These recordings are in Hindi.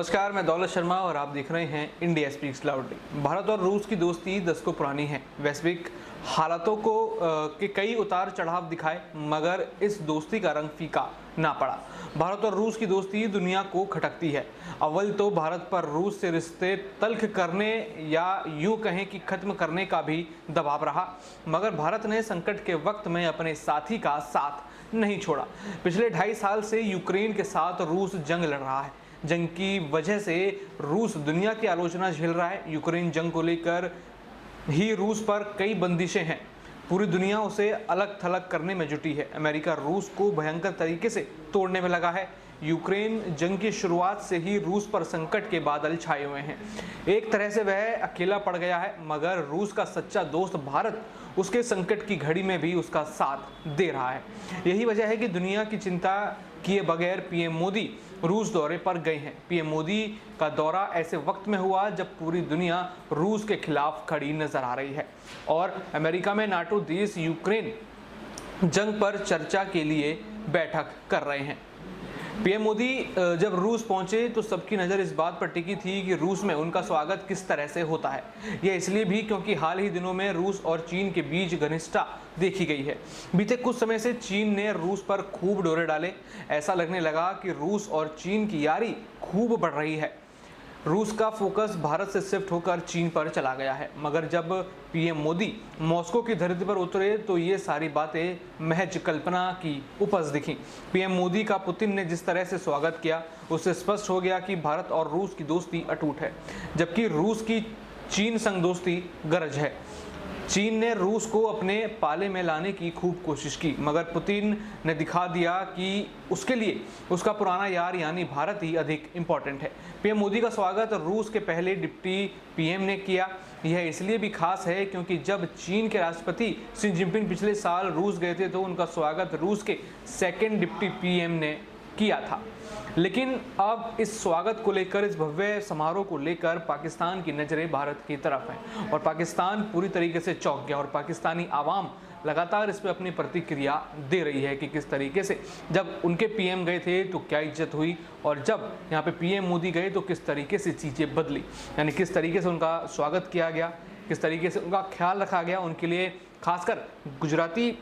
नमस्कार, मैं दौलत शर्मा और आप देख रहे हैं इंडिया स्पीक्स लाउडली। भारत और रूस की दोस्ती दशकों पुरानी है। वैश्विक हालातों को के कई उतार चढ़ाव दिखाए, मगर इस दोस्ती का रंग फीका ना पड़ा। भारत और रूस की दोस्ती दुनिया को खटकती है। अव्वल तो भारत पर रूस से रिश्ते तल्ख करने या यूं कहें कि खत्म करने का भी दबाव रहा, मगर भारत ने संकट के वक्त में अपने साथी का साथ नहीं छोड़ा। पिछले 2.5 साल से यूक्रेन के साथ रूस जंग लड़ रहा है। जंग की वजह से रूस दुनिया की आलोचना झेल रहा है। यूक्रेन जंग को लेकर ही रूस पर कई बंदिशें हैं। पूरी दुनिया उसे अलग थलग करने में जुटी है। अमेरिका रूस को भयंकर तरीके से तोड़ने में लगा है। यूक्रेन जंग की शुरुआत से ही रूस पर संकट के बादल छाए हुए हैं। एक तरह से वह अकेला पड़ गया है, मगर रूस का सच्चा दोस्त भारत उसके संकट की घड़ी में भी उसका साथ दे रहा है। यही वजह है कि दुनिया की चिंता किए बगैर पीएम मोदी रूस दौरे पर गए हैं। पीएम मोदी का दौरा ऐसे वक्त में हुआ जब पूरी दुनिया रूस के खिलाफ खड़ी नजर आ रही है और अमेरिका में नाटो देश यूक्रेन जंग पर चर्चा के लिए बैठक कर रहे हैं। पीएम मोदी जब रूस पहुंचे तो सबकी नज़र इस बात पर टिकी थी कि रूस में उनका स्वागत किस तरह से होता है। यह इसलिए भी क्योंकि हाल ही दिनों में रूस और चीन के बीच घनिष्ठता देखी गई है। बीते कुछ समय से चीन ने रूस पर खूब डोरे डाले। ऐसा लगने लगा कि रूस और चीन की यारी खूब बढ़ रही है। रूस का फोकस भारत से शिफ्ट होकर चीन पर चला गया है, मगर जब पीएम मोदी मॉस्को की धरती पर उतरे तो ये सारी बातें महज कल्पना की उपज दिखी। पीएम मोदी का पुतिन ने जिस तरह से स्वागत किया, उससे स्पष्ट हो गया कि भारत और रूस की दोस्ती अटूट है, जबकि रूस की चीन संग दोस्ती गरज है। चीन ने रूस को अपने पाले में लाने की खूब कोशिश की, मगर पुतिन ने दिखा दिया कि उसके लिए उसका पुराना यार यानी भारत ही अधिक इम्पोर्टेंट है। पीएम मोदी का स्वागत रूस के पहले डिप्टी पीएम ने किया। यह इसलिए भी खास है क्योंकि जब चीन के राष्ट्रपति शी जिनपिंग पिछले साल रूस गए थे तो उनका स्वागत रूस के सेकेंड डिप्टी पीएम ने किया था। लेकिन अब इस स्वागत को लेकर, इस भव्य समारोह को लेकर पाकिस्तान की नज़रें भारत की तरफ हैं और पाकिस्तान पूरी तरीके से चौंक गया और पाकिस्तानी आवाम लगातार इस पर अपनी प्रतिक्रिया दे रही है कि किस तरीके से जब उनके पीएम गए थे तो क्या इज्जत हुई और जब यहाँ पे पीएम मोदी गए तो किस तरीके से चीज़ें बदली, यानी किस तरीके से उनका स्वागत किया गया, किस तरीके से उनका ख्याल रखा गया। उनके लिए खासकर गुजराती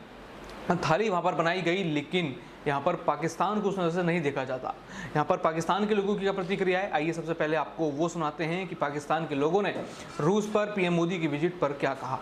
थाली वहाँ पर बनाई गई, लेकिन यहाँ पर पाकिस्तान को उस नज़र से नहीं देखा जाता। यहाँ पर पाकिस्तान के लोगों की क्या प्रतिक्रिया है, आइए सबसे पहले आपको वो सुनाते हैं कि पाकिस्तान के लोगों ने रूस पर पीएम मोदी की विजिट पर क्या कहा।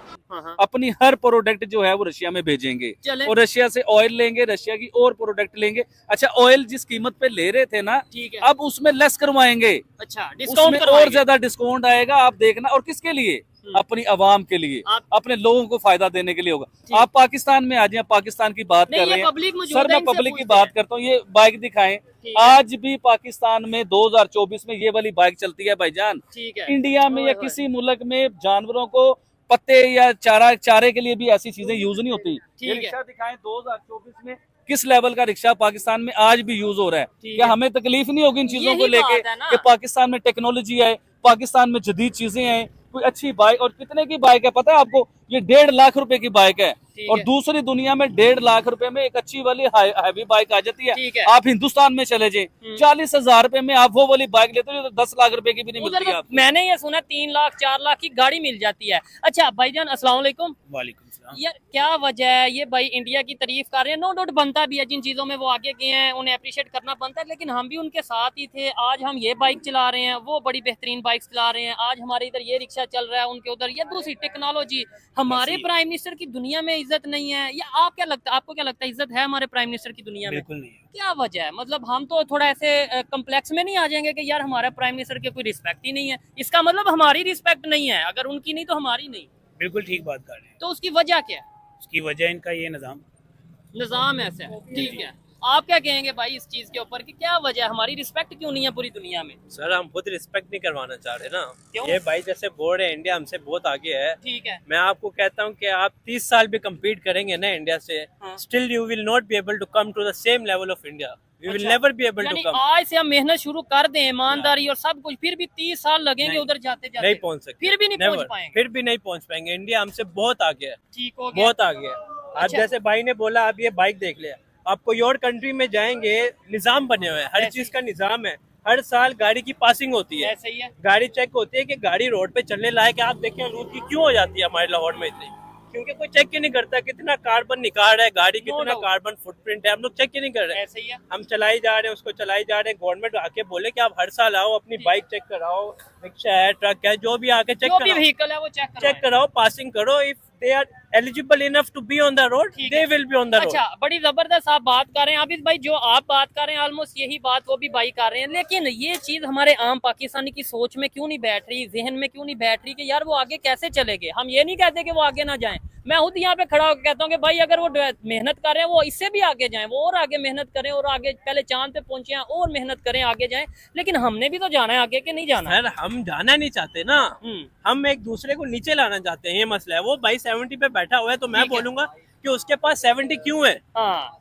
अपनी हर प्रोडक्ट जो है वो रशिया में भेजेंगे और रशिया से ऑयल लेंगे, रशिया की और प्रोडक्ट लेंगे। अच्छा, ऑयल जिस कीमत पे ले रहे थे ना, ठीक है, अब उसमें लेस करवाएंगे। अच्छा, डिस्काउंट और ज्यादा डिस्काउंट आएगा, आप देखना। और किसके लिए? अपनी आवाम के लिए, अपने लोगों को फायदा देने के लिए होगा। आप पाकिस्तान में आ जाए, पाकिस्तान की बात कर रहे हैं सर, मैं पब्लिक की बात करता हूँ। ये बाइक दिखाएं, आज भी पाकिस्तान में 2024 में ये वाली बाइक चलती है भाईजान। इंडिया में या किसी मुल्क में जानवरों को पत्ते या चारे के लिए भी ऐसी चीजें यूज नहीं होती। ये रिक्शा दिखाएं 2024 में किस लेवल का रिक्शा पाकिस्तान में आज भी यूज हो रहा है। क्या हमें तकलीफ नहीं होगी इन चीजों को लेके कि पाकिस्तान में टेक्नोलॉजी है, पाकिस्तान में जदीद चीजें हैं, कोई अच्छी बाइक। और कितने की बाइक है पता है आपको? ये 1.5 लाख रुपए की बाइक है और दूसरी दुनिया में 1.5 लाख रुपए में एक अच्छी वाली हैवी बाइक आ जाती है। आप हिंदुस्तान में चले जाए, 40,000 रुपए में आप वो वाली बाइक लेते हो, तो 10 लाख रुपए की भी नहीं मिलती है। मैंने ये सुना 3 लाख 4 लाख की गाड़ी मिल जाती है। अच्छा भाईजान, अस्सलाम वालेकुम। वालेकुम। यार क्या वजह है, ये भाई इंडिया की तारीफ कर रहे हैं, नो डाउट बनता भी है, जिन चीजों में वो आगे गए हैं उन्हें अप्रिशिएट करना बनता है, लेकिन हम भी उनके साथ ही थे। आज हम ये बाइक चला रहे हैं, वो बड़ी बेहतरीन बाइक चला रहे हैं। आज हमारे इधर ये रिक्शा चल रहा है, उनके उधर ये दूसरी टेक्नोलॉजी। हमारे प्राइम मिनिस्टर की दुनिया में इज्जत नहीं है, या आप क्या लगता है, आपको क्या लगता है इज्जत है हमारे प्राइम मिनिस्टर की दुनिया में? बिल्कुल नहीं। क्या वजह है? मतलब हम तो थोड़ा ऐसे कम्प्लेक्स में नहीं आ जाएंगे कि यार हमारे प्राइम मिनिस्टर की कोई रिस्पेक्ट ही नहीं है? इसका मतलब हमारी रिस्पेक्ट नहीं है, अगर उनकी नहीं तो हमारी नहीं। बिल्कुल ठीक बात कर रहे हैं। तो उसकी वजह क्या है? उसकी वजह इनका ये निजाम ऐसा है। ठीक है, आप क्या कहेंगे भाई इस चीज के ऊपर कि क्या वजह है, हमारी रिस्पेक्ट क्यों नहीं है पूरी दुनिया में? सर, हम खुद रिस्पेक्ट नहीं करवाना चाह रहे ना। क्यों? ये भाई जैसे बोर्ड है, इंडिया हमसे बहुत आगे है। ठीक है, मैं आपको कहता हूँ कि आप 30 साल भी कम्पीट करेंगे ना इंडिया से, still you will not be able to come to the same level of India. We will never be able to come. आज से हम मेहनत शुरू कर दें, ईमानदारी और सब कुछ, फिर भी 30 साल लगेंगे उधर जाते जाते, नहीं पहुँच सकते, फिर भी नहीं पहुंच पाएंगे। फिर भी नहीं पहुँच पाएंगे। इंडिया हमसे बहुत आगे है, ठीक हो गया, बहुत आगे है। आप जैसे भाई ने बोला, आप ये बाइक देख लिया, आप कोई और कंट्री में जाएंगे, निजाम बने हुए हैं, हर चीज का निजाम है, हर साल गाड़ी की पासिंग होती है, सही है। गाड़ी चेक होती है कि गाड़ी रोड पे चलने लायक है। आप देखें रूट की क्यों हो जाती है हमारे लाहौर में इतनी, क्योंकि कोई चेक ही नहीं करता कितना कार्बन निकाल रहा है गाड़ी, कितना कार्बन फुटप्रिंट है, हम लोग चेक ही नहीं कर रहे हैं। हम चलाई जा रहे हैं, उसको चलाई जा रहे हैं। गवर्नमेंट आके बोले कि आप हर साल आओ, अपनी बाइक चेक कराओ, रिक्शा है, ट्रक है, जो भी आके चेक कराओ, व्हीकल है वो चेक कराओ, पासिंग करो। If they are eligible enough to be on the road, they will be on the road. अच्छा, बड़ी जबरदस्त आप बात कर रहे हैं आबिद भाई, जो आप बात कर रहे हैं ऑलमोस्ट यही बात वो भी भाई कर रहे हैं, लेकिन ये चीज हमारे आम पाकिस्तानी की सोच में क्यों नहीं बैठ रही, जहन में क्यों नहीं बैठ रही कि यार वो आगे कैसे चलेंगे। हम ये नहीं कहते कि वो आगे ना जाएं, मैं खुद यहाँ पे खड़ा होकर कहता हूँ कि भाई अगर वो मेहनत कर रहे हैं वो इससे भी आगे जाएं, वो और आगे मेहनत करें और आगे पहले चांद पे पहुंचे हैं और मेहनत करें, आगे जाएं। लेकिन हमने भी तो जाना है आगे, के नहीं जाना। सर हम जाना नहीं चाहते ना, हम एक दूसरे को नीचे लाना चाहते हैं, ये मसला है। वो भाई 70 पे बैठा हुआ है तो मैं बोलूंगा कि उसके पास 70 क्यों है,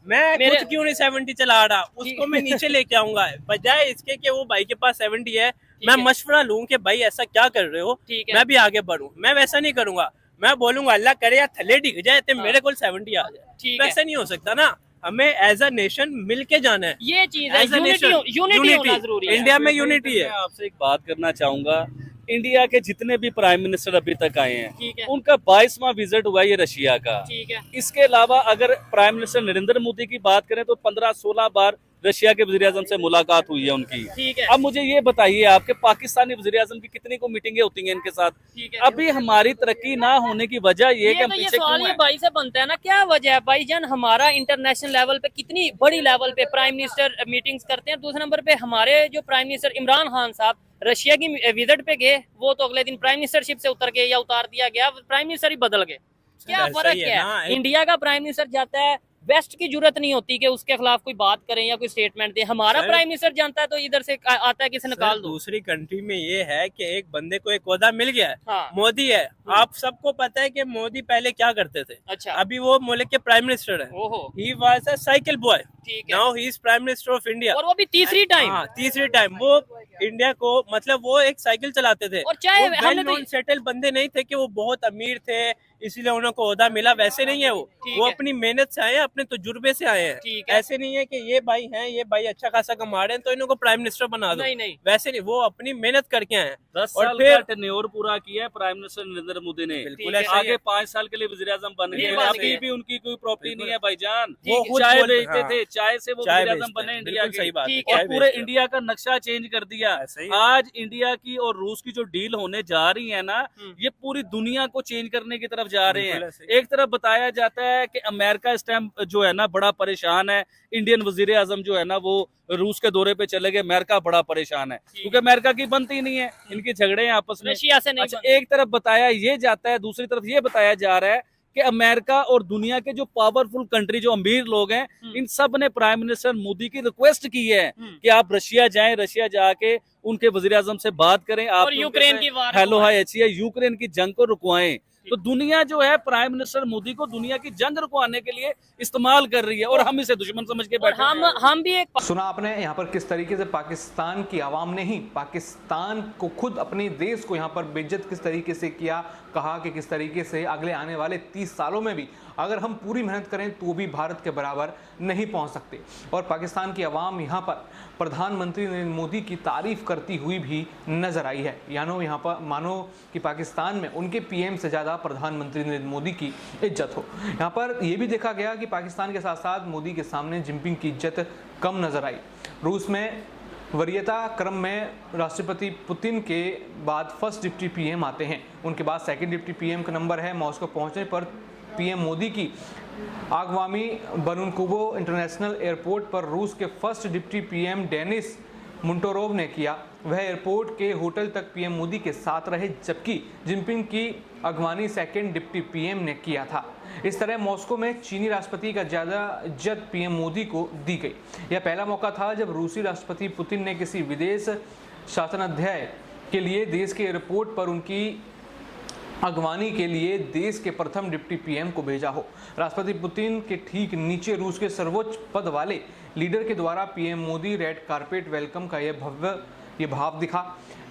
मैं खुद क्यों नहीं 70 चला रहा, उसको मैं नीचे लेके आऊंगा। बजाय इसके कि वो भाई के पास 70 है, मैं मशवरा लूं कि भाई ऐसा क्या कर रहे हो, मैं भी आगे बढ़ूं। मैं वैसा नहीं करूंगा, मैं बोलूंगा अल्लाह करे यार थले डिग जाए तो मेरे को 70 आ जाए। वैसा नहीं हो सकता ना, हमें एज अ नेशन मिल के जाना है। ये चीज है, यूनिटी होना जरूरी है। इंडिया में यूनिटी है। आपसे एक बात करना चाहूंगा, इंडिया के जितने भी प्राइम मिनिस्टर अभी तक आए हैं उनका 22वां विजिट हुआ ये रशिया का। इसके अलावा अगर प्राइम मिनिस्टर नरेंद्र मोदी की बात करें तो 15-16 बार रशिया के वज़ीर-ए-आज़म से मुलाकात हुई है उनकी। अब मुझे ये बताइए आपके पाकिस्तानी वज़ीर-ए-आज़म की कितनी को मीटिंगें होती हैं इनके साथ। अभी हमारी तरक्की ना होने की वजह ये कि हम पीछे क्यों हैं। भाई से बनता है ना, क्या वजह है भाईजान, हमारा इंटरनेशनल लेवल पे कितनी बड़ी लेवल पे प्राइम मिनिस्टर मीटिंग्स करते हैं। दूसरे नंबर पे हमारे जो प्राइम मिनिस्टर इमरान खान साहब रशिया की विजिट पे गए, वो तो अगले दिन प्राइम मिनिस्टरशिप से उतर गए या उतार दिया गया, प्राइम मिनिस्टर ही बदल गए। क्या फर्क है, इंडिया का प्राइम मिनिस्टर जाता है, वेस्ट की जरूरत नहीं होती कि उसके खिलाफ कोई बात करें या कोई स्टेटमेंट दे। हमारा प्राइम मिनिस्टर जानता है तो इधर से आता है किसी निकाल दो। दूसरी कंट्री में ये है कि एक बंदे को एक ओहदा मिल गया है, मोदी है। आप सबको पता है कि मोदी पहले क्या करते थे। अच्छा, अभी वो मुल्क के प्राइम मिनिस्टर है। He was a cycle boy, now he is prime minister of India. और वो भी तीसरी टाइम वो इंडिया को, मतलब वो एक साइकिल चलाते थे। और चाहे वेल नोन सेटल बंदे नहीं थे कि वो बहुत अमीर थे इसीलिए उनको ओहदा मिला, वैसे नहीं है। वो अपनी मेहनत से आए हैं, अपने तजुर्बे से आए हैं। ऐसे नहीं है कि ये भाई हैं, ये भाई अच्छा खासा कमा रहे हैं तो इनको प्राइम मिनिस्टर बना दो। नहीं, वैसे नहीं, वो अपनी मेहनत करके आए हैं। 10 साल का टेन्योर पूरा किया है प्राइम मिनिस्टर नरेंद्र मोदी ने। बिल्कुल आगे 5 साल के लिए वज़ीर-ए-आज़म बन गए। अभी भी उनकी कोई प्रॉपर्टी नहीं है भाईजान। वो चाय बेचते थे, चाय से वो वज़ीर-ए-आज़म बने इंडिया के। सही बात है। और पूरे इंडिया का नक्शा चेंज कर दिया। आज इंडिया की और रूस की जो डील होने जा रही है ना, ये पूरी दुनिया को चेंज करने की तरफ जा रहे हैं। एक तरफ बताया जाता है कि अमेरिका इस टाइम जो है ना बड़ा परेशान है, इंडियन वज़ीर-ए-आज़म जो है ना वो रूस के दौरे पे चले गए, अमेरिका बड़ा परेशान है क्योंकि अमेरिका की बनती नहीं है, इनके झगड़े हैं आपस में। रशिया से नहीं। अच्छा, एक तरफ बताया ये जाता है, दूसरी तरफ ये बताया जा रहा है कि अमेरिका और दुनिया के जो पावरफुल कंट्री, जो अमीर लोग हैं, इन सब ने प्राइम मिनिस्टर मोदी की रिक्वेस्ट की है कि आप रशिया जाएं, रशिया जाके उनके वज़ीर-ए-आज़म से बात करें, आप यूक्रेन की हेलो हाय अच्छी है, यूक्रेन की जंग को रुकवाएं। तो दुनिया जो है प्राइम मिनिस्टर मोदी को दुनिया की जंग रुकवाने के लिए इस्तेमाल कर रही है और हम इसे दुश्मन समझ के बैठे हैं। हम भी एक सुना आपने यहाँ पर किस तरीके से पाकिस्तान की आवाम ने ही पाकिस्तान को, खुद अपने देश को यहाँ पर बेइज्जत किस तरीके से किया। कहा कि किस तरीके से अगले आने वाले 30 सालों में भी अगर हम पूरी मेहनत करें तो भी भारत के बराबर नहीं पहुँच सकते। और पाकिस्तान की आवाम यहाँ पर प्रधानमंत्री नरेंद्र मोदी की तारीफ करती हुई भी नजर आई है। यहाँ पर मानो कि पाकिस्तान में उनके पीएम से ज़्यादा प्रधानमंत्री नरेंद्र मोदी की इज्जत हो। यहाँ पर यह भी देखा गया कि पाकिस्तान के साथ साथ मोदी के सामने जिनपिंग की इज्जत कम नजर आई। रूस में वरीयता क्रम में राष्ट्रपति पुतिन के बाद फर्स्ट डिप्टी पीएम आते हैं, उनके बाद सेकंड डिप्टी पीएम का नंबर है। मॉस्को पहुंचने पर पीएम मोदी की आगवानी वनुनकुवो इंटरनेशनल एयरपोर्ट पर रूस के फर्स्ट डिप्टी पीएम डेनिस मुंटोरोव ने किया। वह एयरपोर्ट के होटल तक पीएम मोदी के साथ रहे, जबकि जिनपिंग की अगवानी सेकंड डिप्टी पीएम ने किया था। इस तरह मॉस्को में चीनी राष्ट्रपति का ज़्यादा इज्जत पीएम मोदी को दी गई। यह पहला मौका था जब रूसी राष्ट्रपति पुतिन ने किसी विदेश शासनाध्याय के लिए देश के एयरपोर्ट पर उनकी अगवानी के लिए देश के प्रथम डिप्टी पीएम को भेजा हो। राष्ट्रपति पुतिन के ठीक नीचे रूस के सर्वोच्च पद वाले लीडर के द्वारा PM Modi red carpet welcome का ये भाव दिखा।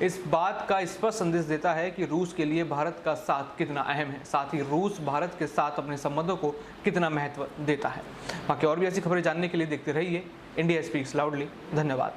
इस बात का स्पष्ट संदेश देता है कि रूस के लिए भारत का साथ कितना अहम है, साथ ही रूस भारत के साथ अपने संबंधों को कितना महत्व देता है। बाकी और भी ऐसी खबरें जानने के लिए देखते रहिए इंडिया स्पीक्स लाउडली। धन्यवाद।